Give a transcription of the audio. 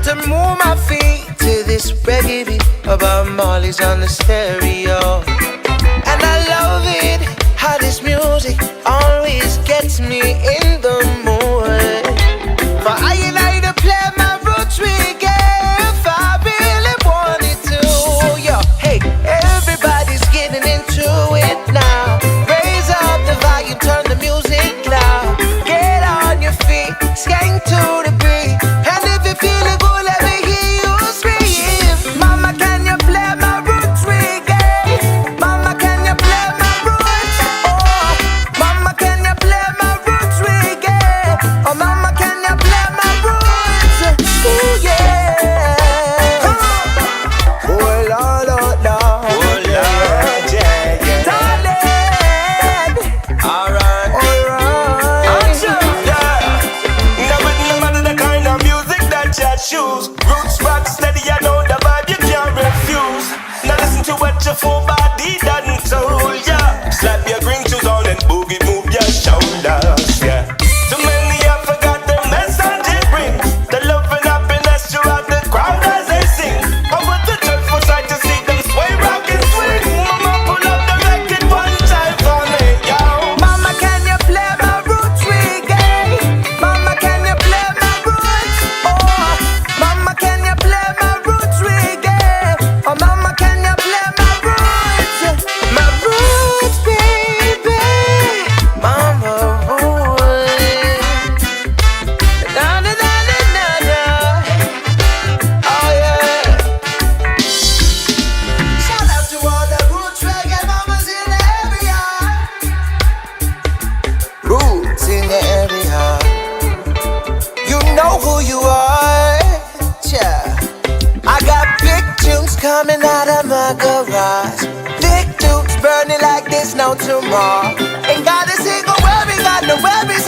to move my feet to this reggae beat about Molly's on the stereo. And I love it, how this music always gets me in the mood. For I and I to play my roots reggae if I really wanted to. Yo, hey, everybody's getting into it now. Raise up the volume, turn the music loud. Get on your feet, skank to the beat. And if you feel it good, let me hear you scream. Mama, can you play my roots reggae? Mama, can you play my roots? Oh, mama, can you play my roots reggae? Oh, mama, can you play my roots? Ooh, yeah. Oh, Lord, oh, Lord. Oh Lord, yeah, yeah. Darling. Alright. Alright. Yeah. Now it no matter the kind of music that you choose. Roots rock steady, I know the vibe you can't refuse. Now listen to what your full body done told ya. Slap your green shoes on and boogie move your shoulders, yeah. Too many have forgot the message it brings. The love and happiness throughout the crowd as they sing. Over the joyful sight to see them sway, rock and swing. Mama, pull up the record one time for me, yo. Mama, can you play my roots reggae? Mama, can you play my roots? Oh, mama, can you play my roots reggae? Oh, mama, can you play my roots? My roots, baby. Mama, na na na na na na. Oh yeah. Shout out to all the roots reggae mamas in the area. Roots in the area. You know who you are. Yeah. I got big tunes coming out of my garage. Big tunes burning like there's no tomorrow. Ain't got a single worry, got no worries